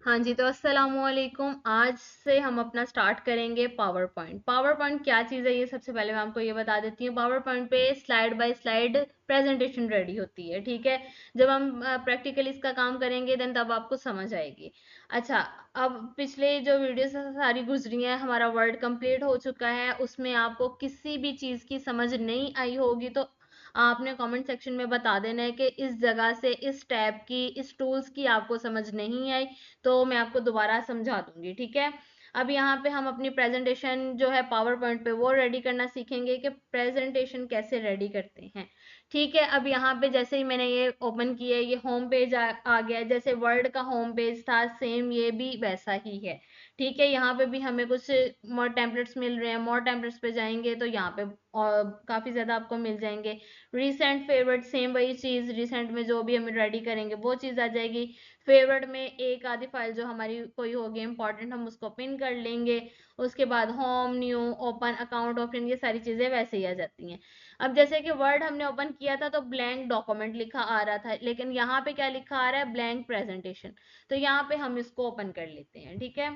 हाँ जी, तो अस्सलामुअलैकुम। आज से हम अपना स्टार्ट करेंगे पावर पॉइंट। पावर पॉइंट क्या चीज़ है, ये सबसे पहले मैं आपको ये बता देती हूँ। पावर पॉइंट पे slide bye slide presentation ready होती है, ठीक है। जब हम प्रैक्टिकली इसका काम करेंगे देन तब आपको समझ आएगी। अच्छा, अब पिछले जो वीडियो से सारी गुजरी हैं, हमारा वर्ड कंप्लीट हो चुका है, उसमें आपको किसी भी चीज़ की समझ नहीं आई होगी तो आपने कमेंट सेक्शन में बता देना है कि इस जगह से, इस टैब की, इस टूल्स की आपको समझ नहीं आई, तो मैं आपको दोबारा समझा दूंगी, ठीक है। अब यहाँ पे हम अपनी प्रेजेंटेशन जो है पावर पॉइंट पे वो रेडी करना सीखेंगे कि प्रेजेंटेशन कैसे रेडी करते हैं, ठीक है। अब यहाँ पे जैसे ही मैंने ये ओपन किया, ये होम पेज आ गया। जैसे वर्ड का होम पेज था, सेम ये भी वैसा ही है, ठीक है। यहाँ पे भी हमें कुछ मोर टेम्पलेट्स मिल रहे हैं। मोर टेम्पलेट्स पे जाएंगे तो यहाँ पे और काफी ज्यादा आपको मिल जाएंगे। रिसेंट फेवरेट, सेम वही चीज, रिसेंट में जो भी हम रेडी करेंगे वो चीज आ जाएगी। फेवरेट में एक आधी फाइल जो हमारी कोई होगी इंपॉर्टेंट, हम उसको पिन कर लेंगे। उसके बाद home, new, open account, open, ये सारी चीजें वैसे ही आ जाती हैं। अब जैसे कि वर्ड हमने ओपन किया था तो ब्लैंक डॉक्यूमेंट लिखा आ रहा था, लेकिन यहाँ पे क्या लिखा आ रहा है, ब्लैंक प्रेजेंटेशन। तो यहाँ पे हम इसको ओपन कर लेते हैं, ठीक है।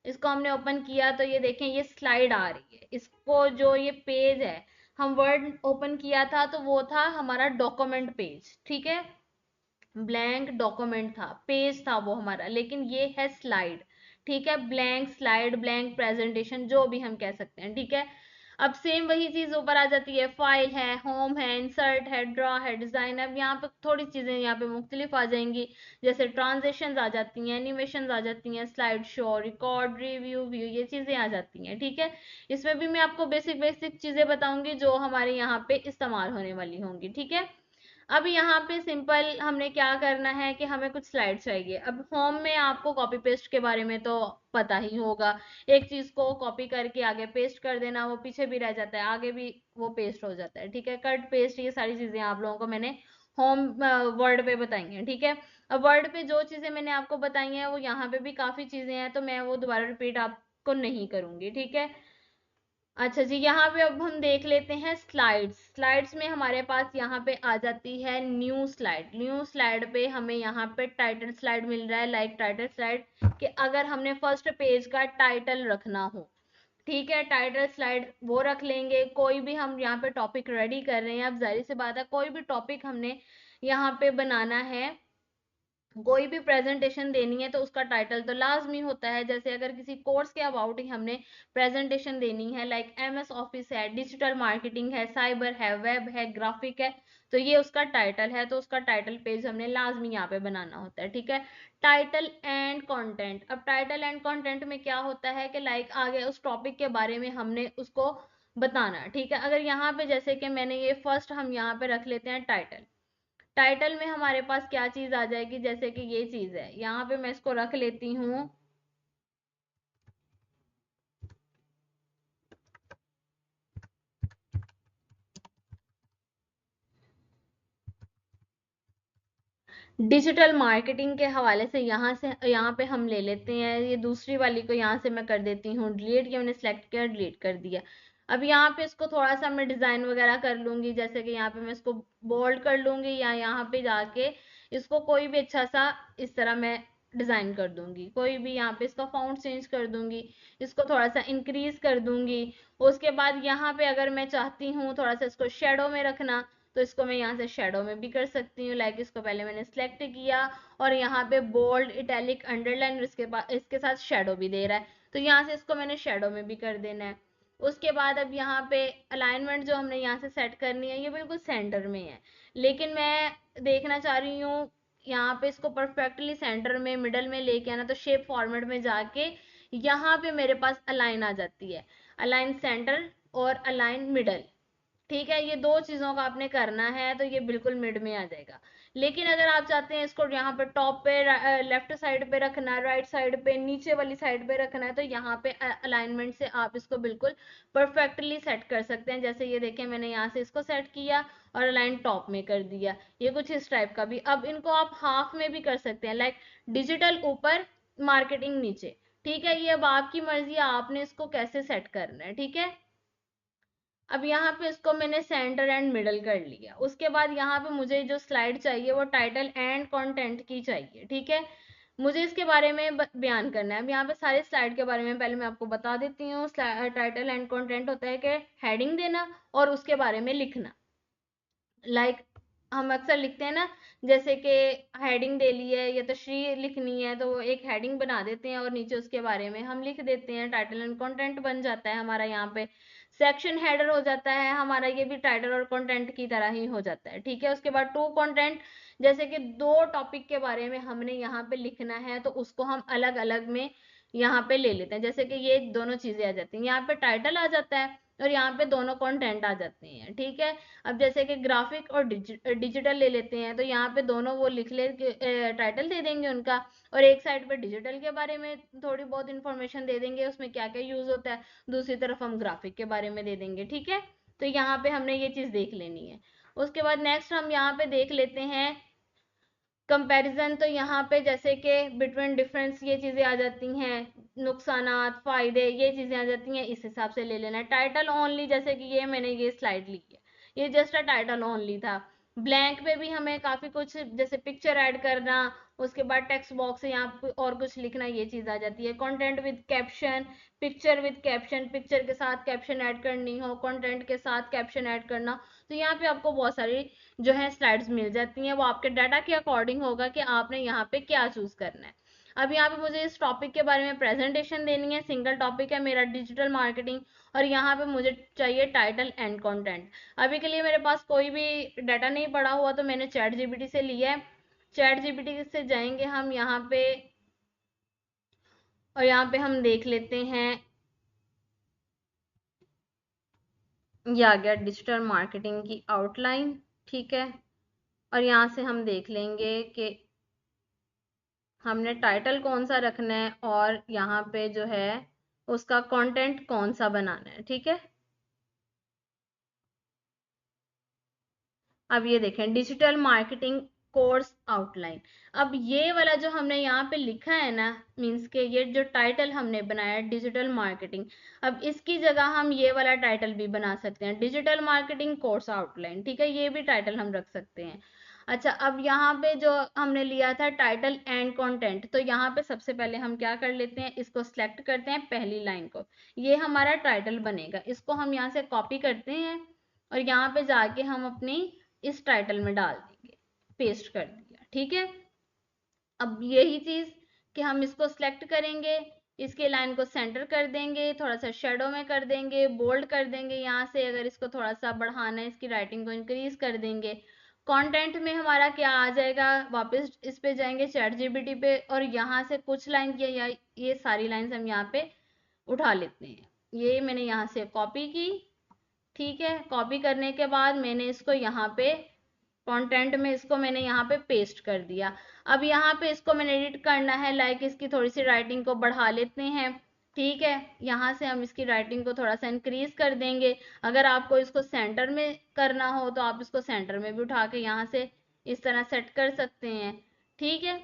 इसको हमने ओपन किया तो ये देखें, ये स्लाइड आ रही है। इसको जो ये पेज है, हम वर्ड ओपन किया था तो वो था हमारा डॉक्यूमेंट पेज, ठीक है। ब्लैंक डॉक्यूमेंट था, पेज था वो हमारा, लेकिन ये है स्लाइड, ठीक है। ब्लैंक स्लाइड, ब्लैंक प्रेजेंटेशन, जो भी हम कह सकते हैं, ठीक है। अब सेम वही चीज ऊपर आ जाती है। फाइल है, होम है, इंसर्ट है, ड्रॉ है, डिजाइन है। अब यहाँ पे थोड़ी चीजें यहाँ पे मुख्तलिफ आ जाएंगी, जैसे ट्रांजेक्शन आ जाती हैं, एनिमेशन आ जाती हैं, slide show, record, review, view, ये चीजें आ जाती हैं, ठीक है। इसमें भी मैं आपको बेसिक बेसिक चीजें बताऊंगी जो हमारे यहाँ पे इस्तेमाल होने वाली होंगी, ठीक है। अब यहाँ पे सिंपल हमने क्या करना है कि हमें कुछ स्लाइड चाहिए। अब होम में आपको कॉपी पेस्ट के बारे में तो पता ही होगा। एक चीज को कॉपी करके आगे पेस्ट कर देना, वो पीछे भी रह जाता है, आगे भी वो पेस्ट हो जाता है, ठीक है। कट पेस्ट, ये सारी चीजें आप लोगों को मैंने होम वर्ड पे बताई हैं, ठीक है। अब वर्ड पे जो चीजें मैंने आपको बताई हैं वो यहाँ पे भी काफी चीजें हैं, तो मैं वो दोबारा रिपीट आपको नहीं करूंगी, ठीक है। अच्छा जी, यहाँ पे अब हम देख लेते हैं स्लाइड्स। स्लाइड्स में हमारे पास यहाँ पे आ जाती है न्यू स्लाइड। न्यू स्लाइड पे हमें यहाँ पे टाइटल स्लाइड मिल रहा है, लाइक टाइटल स्लाइड, कि अगर हमने फर्स्ट पेज का टाइटल रखना हो, ठीक है, टाइटल स्लाइड वो रख लेंगे। कोई भी हम यहाँ पे टॉपिक रेडी कर रहे हैं, अब जाहिर सी बात है कोई भी टॉपिक हमने यहाँ पे बनाना है, कोई भी प्रेजेंटेशन देनी है तो उसका टाइटल तो लाजमी होता है। जैसे अगर किसी कोर्स के अबाउट ही हमने प्रेजेंटेशन देनी है, लाइक एमएस ऑफिस है, डिजिटल मार्केटिंग है, साइबर है, वेब है, ग्राफिक है, तो ये उसका टाइटल है, तो उसका टाइटल पेज हमने लाजमी यहाँ पे बनाना होता है, ठीक है। Title and content. अब टाइटल एंड कंटेंट में क्या होता है कि लाइक आगे उस टॉपिक के बारे में हमने उसको बताना, ठीक है। अगर यहाँ पे जैसे कि मैंने ये फर्स्ट हम यहाँ पे रख लेते हैं टाइटल। टाइटल में हमारे पास क्या चीज आ जाएगी, जैसे कि ये चीज है, यहाँ पे मैं इसको रख लेती हूँ डिजिटल मार्केटिंग के हवाले से। यहाँ से यहाँ पे हम ले लेते हैं, ये दूसरी वाली को यहाँ से मैं कर देती हूँ डिलीट, ये मैंने सेलेक्ट किया, डिलीट कर दिया। अब यहाँ पे इसको थोड़ा सा मैं डिजाइन वगैरह कर लूंगी, जैसे कि यहाँ पे मैं इसको बोल्ड कर लूंगी, या यहाँ पे जाके इसको कोई भी अच्छा सा इस तरह मैं डिजाइन कर दूंगी। कोई भी यहाँ पे इसका फॉन्ट चेंज कर दूंगी, इसको थोड़ा सा इंक्रीज कर दूंगी। उसके बाद यहाँ पे अगर मैं चाहती हूँ थोड़ा सा इसको शेडो में रखना, तो इसको मैं यहाँ से शेडो में भी कर सकती हूँ। लाइक इसको पहले मैंने सिलेक्ट किया और यहाँ पे बोल्ड, इटैलिक, अंडरलाइन, इसके बाद इसके साथ शेडो भी दे रहा है, तो यहाँ से इसको मैंने शेडो में भी कर देना है। उसके बाद अब यहाँ पे अलाइनमेंट जो हमने यहाँ से सेट करनी है, ये बिल्कुल सेंटर में है, लेकिन मैं देखना चाह रही हूँ यहाँ पे इसको परफेक्टली सेंटर में, मिडल में लेके आना, तो शेप फॉर्मेट में जाके यहाँ पे मेरे पास अलाइन आ जाती है, अलाइन सेंटर और अलाइन मिडल, ठीक है। ये दो चीजों का आपने करना है तो ये बिल्कुल मिड में आ जाएगा। लेकिन अगर आप चाहते हैं इसको यहाँ पे टॉप पे, लेफ्ट साइड पे रखना है, राइट साइड पे, नीचे वाली साइड पे रखना है, तो यहाँ पे अलाइनमेंट से आप इसको बिल्कुल परफेक्टली सेट कर सकते हैं। जैसे ये देखें, मैंने यहाँ से इसको सेट किया और अलाइन टॉप में कर दिया, ये कुछ इस टाइप का भी। अब इनको आप हाफ में भी कर सकते हैं, लाइक डिजिटल ऊपर, मार्केटिंग नीचे, ठीक है। ये अब आपकी मर्जी है, आपने इसको कैसे सेट करना है, ठीक है। अब यहाँ पे इसको मैंने सेंटर एंड मिडल कर लिया। उसके बाद यहाँ पे मुझे जो स्लाइड चाहिए वो टाइटल एंड कंटेंट की चाहिए, ठीक है। मुझे इसके बारे में बयान करना है। अब यहाँ पे सारे स्लाइड के बारे में पहले मैं आपको बता देती हूँ। टाइटल एंड कंटेंट होता है कि हेडिंग देना और उसके बारे में लिखना। हम अक्सर लिखते हैं ना, जैसे कि हेडिंग दे ली है या तशरीह लिखनी है, तो एक हेडिंग बना देते हैं और नीचे उसके बारे में हम लिख देते हैं। टाइटल एंड कंटेंट बन जाता है हमारा। यहाँ पे सेक्शन हेडर हो जाता है हमारा, ये भी टाइटल और कंटेंट की तरह ही हो जाता है, ठीक है। उसके बाद टू कंटेंट, जैसे कि दो टॉपिक के बारे में हमने यहाँ पे लिखना है तो उसको हम अलग अलग में यहाँ पे ले लेते हैं। जैसे कि ये दोनों चीजें आ जाती हैं, यहाँ पे टाइटल आ जाता है और यहाँ पे दोनों कंटेंट आ जाते हैं, ठीक है। अब जैसे कि ग्राफिक और डिजिटल ले लेते हैं, तो यहाँ पे दोनों वो लिख ले, टाइटल दे देंगे उनका, और एक साइड पे डिजिटल के बारे में थोड़ी बहुत इंफॉर्मेशन दे देंगे, उसमें क्या क्या यूज होता है। दूसरी तरफ हम ग्राफिक के बारे में दे देंगे, ठीक है। तो यहाँ पे हमने ये चीज देख लेनी है। उसके बाद नेक्स्ट हम यहाँ पे देख लेते हैं कंपैरिजन। तो यहाँ पे जैसे कि बिटवीन डिफरेंस ये चीजें आ जाती हैं, नुकसानात फायदे ये चीजें आ जाती हैं, इस हिसाब से ले लेना है। टाइटल ओनली, जैसे कि ये मैंने ये स्लाइड ली है, ये जस्ट अ टाइटल ओनली था। ब्लैंक पे भी हमें काफी कुछ, जैसे पिक्चर ऐड करना, उसके बाद टेक्स्ट बॉक्स है यहाँ और कुछ लिखना, ये चीज आ जाती है। Content with caption, picture with caption, picture के साथ कैप्शन ऐड करनी हो, कंटेंट के साथ कैप्शन ऐड करना। तो यहाँ पे आपको बहुत सारी जो है स्लाइड्स मिल जाती हैं, वो आपके डाटा के अकॉर्डिंग होगा कि आपने यहाँ पे क्या चूज करना है। अब यहाँ पे मुझे इस टॉपिक के बारे में प्रेजेंटेशन देनी है, सिंगल टॉपिक है मेरा डिजिटल मार्केटिंग, और यहाँ पे मुझे चाहिए टाइटल एंड कंटेंट। अभी के लिए मेरे पास कोई भी डाटा नहीं पड़ा हुआ, तो मैंने चैट जीपीटी से लिया है। चैट जीपीटी से जाएंगे हम यहाँ पे, और यहाँ पे हम देख लेते हैं, ये आ गया डिजिटल मार्केटिंग की आउटलाइन, ठीक है। और यहाँ से हम देख लेंगे कि हमने टाइटल कौन सा रखना है और यहाँ पे जो है उसका कंटेंट कौन सा बनाना है, ठीक है। अब ये देखें डिजिटल मार्केटिंग कोर्स आउटलाइन। अब ये वाला जो हमने यहाँ पे लिखा है ना, मींस के ये जो टाइटल हमने बनाया डिजिटल मार्केटिंग, अब इसकी जगह हम ये वाला टाइटल भी बना सकते हैं, डिजिटल मार्केटिंग कोर्स आउटलाइन, ठीक है। ये भी टाइटल हम रख सकते हैं। अच्छा, अब यहाँ पे जो हमने लिया था टाइटल एंड कंटेंट, तो यहाँ पे सबसे पहले हम क्या कर लेते हैं, इसको सिलेक्ट करते हैं पहली लाइन को, ये हमारा टाइटल बनेगा। इसको हम यहाँ से कॉपी करते हैं और यहाँ पे जाके हम अपनी इस टाइटल में डाल देंगे, पेस्ट कर दिया, ठीक है। अब यही चीज कि हम इसको सिलेक्ट करेंगे, इसके लाइन को सेंटर कर देंगे, थोड़ा सा शेडो में कर देंगे, बोल्ड कर देंगे यहाँ से, अगर इसको थोड़ा सा बढ़ाना है, इसकी राइटिंग को इंक्रीज कर देंगे। कंटेंट में हमारा क्या आ जाएगा, वापस इस पे जाएंगे चैट जीपीटी पे, और यहाँ से कुछ लाइन ये सारी लाइंस हम यहाँ पे उठा लेते हैं। ये मैंने यहाँ से कॉपी की, ठीक है। कॉपी करने के बाद मैंने इसको यहाँ पे कंटेंट में इसको मैंने यहाँ पे पेस्ट कर दिया। अब यहाँ पे इसको मैंने एडिट करना है, लाइक इसकी थोड़ी सी राइटिंग को बढ़ा लेते हैं, ठीक है। यहाँ से हम इसकी राइटिंग को थोड़ा सा इंक्रीज कर देंगे। अगर आपको इसको सेंटर में करना हो तो आप इसको सेंटर में भी उठा के यहाँ से इस तरह सेट कर सकते हैं, ठीक है।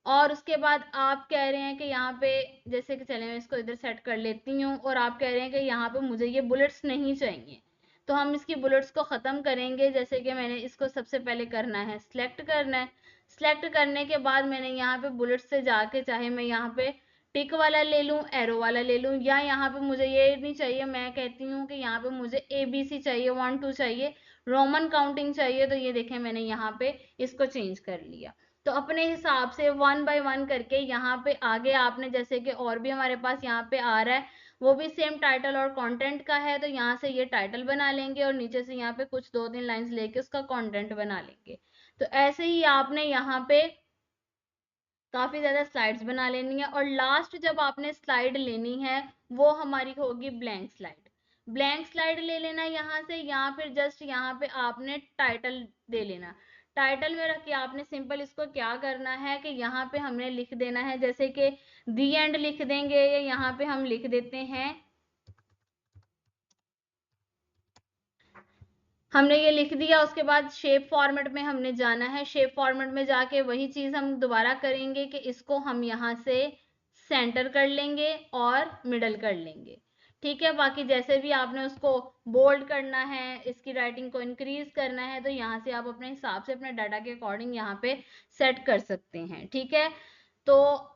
और उसके बाद आप कह रहे हैं कि यहाँ पे, जैसे कि चले मैं इसको इधर सेट कर लेती हूँ, और आप कह रहे हैं कि यहाँ पे मुझे ये बुलेट्स नहीं चाहिए, तो हम इसकी बुलेट्स को खत्म करेंगे। जैसे कि मैंने इसको सबसे पहले करना है, सिलेक्ट करना है। सिलेक्ट करने के बाद मैंने यहाँ पे बुलेट्स से जाके, चाहे मैं यहाँ पे टिक वाला ले लूं, एरो वाला ले लूं, या यहाँ पे मुझे ये नहीं चाहिए, मैं कहती हूँ कि यहाँ पे मुझे ABC चाहिए, 1 2 चाहिए, रोमन काउंटिंग चाहिए, तो ये देखें मैंने यहाँ पे इसको चेंज कर लिया। तो अपने हिसाब से 1 बाय 1 करके यहाँ पे आगे आपने, जैसे कि और भी हमारे पास यहाँ पे आ रहा है, वो भी सेम टाइटल और कंटेंट का है, तो यहाँ से ये टाइटल बना लेंगे और नीचे से यहाँ पे कुछ 2 3 लाइंस लेके उसका कंटेंट बना लेंगे। तो ऐसे ही आपने यहाँ पे काफी ज्यादा स्लाइड्स बना लेनी है, और लास्ट जब आपने स्लाइड लेनी है वो हमारी होगी ब्लैंक स्लाइड। ब्लैंक स्लाइड ले लेना यहाँ से, या फिर जस्ट यहाँ पे आपने टाइटल दे लेना। टाइटल में रख के आपने सिंपल इसको क्या करना है कि यहाँ पे हमने लिख देना है, जैसे कि दी एंड लिख देंगे, या यहाँ पे हम लिख देते हैं, हमने ये लिख दिया। उसके बाद शेप फॉर्मेट में हमने जाना है, शेप फॉर्मेट में जाके वही चीज हम दोबारा करेंगे कि इसको हम यहाँ से सेंटर कर लेंगे और मिडल कर लेंगे, ठीक है। बाकी जैसे भी आपने उसको बोल्ड करना है, इसकी राइटिंग को इंक्रीज करना है, तो यहाँ से आप अपने हिसाब से अपने डाटा के अकॉर्डिंग यहाँ पे सेट कर सकते हैं, ठीक है। तो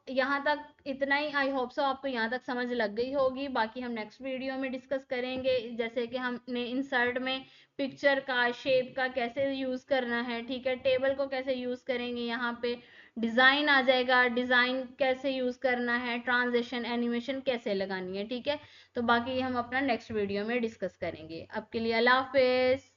यहाँ तक इतना ही, आई होप सो आपको यहाँ तक समझ लग गई होगी। बाकी हम नेक्स्ट वीडियो में डिस्कस करेंगे, जैसे कि हमने इंसर्ट में पिक्चर का, शेप का कैसे यूज करना है, ठीक है, टेबल को कैसे यूज करेंगे, यहाँ पे डिजाइन आ जाएगा, डिजाइन कैसे यूज करना है, ट्रांजिशन एनिमेशन कैसे लगानी है, ठीक है। तो बाकी हम अपना नेक्स्ट वीडियो में डिस्कस करेंगे। अब के लिए अल्लाह हाफिज।